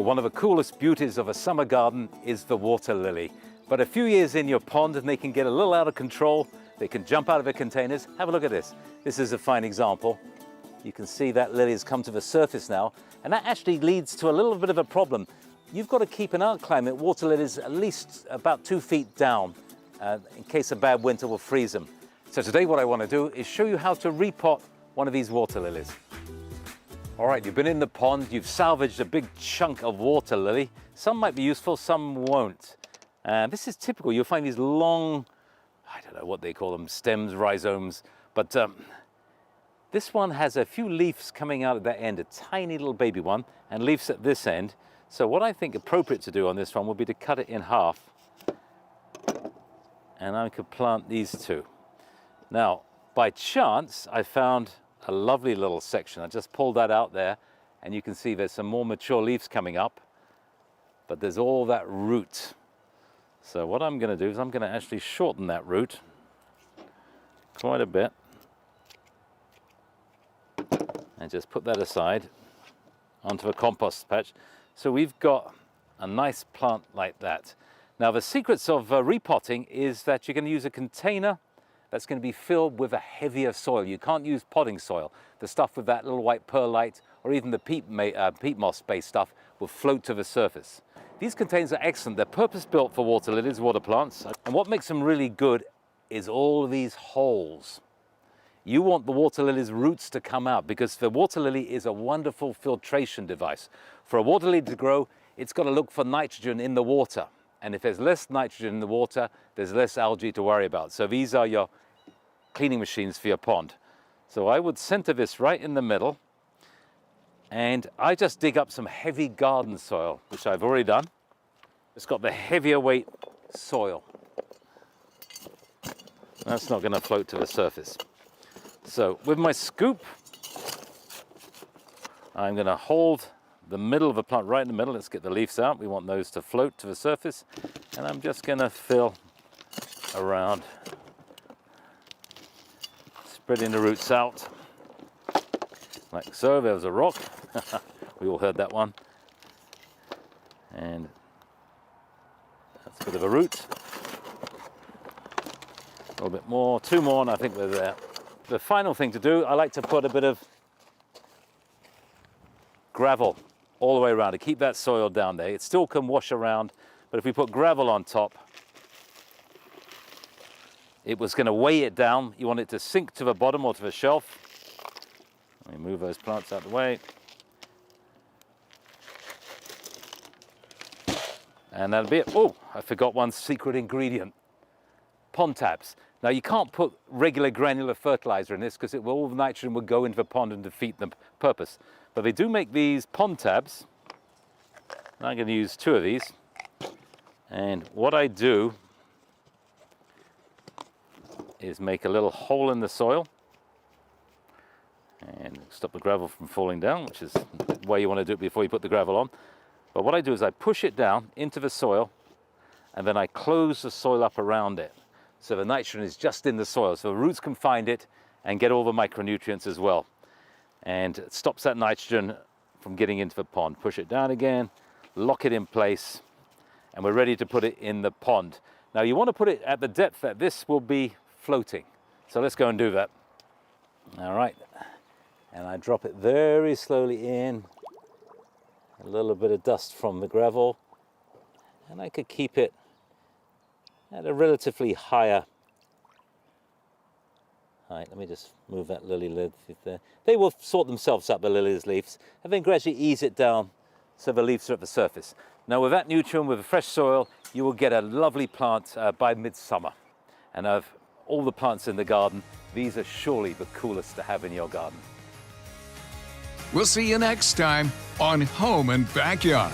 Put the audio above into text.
Well, one of the coolest beauties of a summer garden is the water lily. But a few years in your pond and they can get a little out of control. They can jump out of the containers. Have a look at this. This is a fine example. You can see that lily has come to the surface now, and that actually leads to a little bit of a problem. You've got to keep in our climate water lilies at least about 2 feet down in case a bad winter will freeze them. So today what I want to do is show you how to repot one of these water lilies. All right, you've been in the pond, you've salvaged a big chunk of water lily. Some might be useful, some won't. This is typical. You'll find these long, I don't know what they call them, stems, rhizomes, but this one has a few leaves coming out at that end, a tiny little baby one, and leaves at this end. So what I think appropriate to do on this one would be to cut it in half, and I could plant these two. Now, by chance, I found a lovely little section. I just pulled that out there, and you can see there's some more mature leaves coming up, but there's all that root. So what I'm going to do is I'm going to actually shorten that root quite a bit and just put that aside onto a compost patch. So we've got a nice plant like that. Now the secrets of repotting is that you're going to use a container that's going to be filled with a heavier soil. You can't use potting soil. The stuff with that little white perlite or even the peat moss-based stuff will float to the surface. These containers are excellent. They're purpose-built for water lilies, water plants. And what makes them really good is all of these holes. You want the water lily's roots to come out because the water lily is a wonderful filtration device. For a water lily to grow, it's got to look for nitrogen in the water. And if there's less nitrogen in the water, there's less algae to worry about. So these are your cleaning machines for your pond. So I would center this right in the middle, and I just dig up some heavy garden soil, which I've already done. It's got the heavier weight soil. That's not going to float to the surface. So with my scoop, I'm going to hold the middle of the plant right in the middle. Let's get the leaves out. We want those to float to the surface. And I'm just going to fill around, spreading the roots out like so. There's a rock. We all heard that one. And that's a bit of a root. A little bit more, 2 more, and I think we're there. The final thing to do, I like to put a bit of gravel all the way around to keep that soil down there. It still can wash around, but if we put gravel on top, it was going to weigh it down. You want it to sink to the bottom or to the shelf. Let me move those plants out of the way. And that'll be it. Oh, I forgot one secret ingredient. Pond tabs. Now you can't put regular granular fertilizer in this because all the nitrogen would go into the pond and defeat the purpose. But they do make these pond tabs. I'm going to use 2 of these. And what I do is make a little hole in the soil and stop the gravel from falling down, which is the way you want to do it before you put the gravel on. But what I do is I push it down into the soil, and then I close the soil up around it. So the nitrogen is just in the soil, so the roots can find it and get all the micronutrients as well. And it stops that nitrogen from getting into the pond. Push it down again, lock it in place, and we're ready to put it in the pond. Now you want to put it at the depth that this will be floating. So let's go and do that. All right, and I drop it very slowly in. A little bit of dust from the gravel, and I could keep it at a relatively higher height. Let me just move that lily lid there. They will sort themselves up, the lily's leaves, and then gradually ease it down so the leaves are at the surface. Now with that nutrient, with the fresh soil, you will get a lovely plant by midsummer. And of all the plants in the garden, these are surely the coolest to have in your garden. We'll see you next time on Home and Backyard.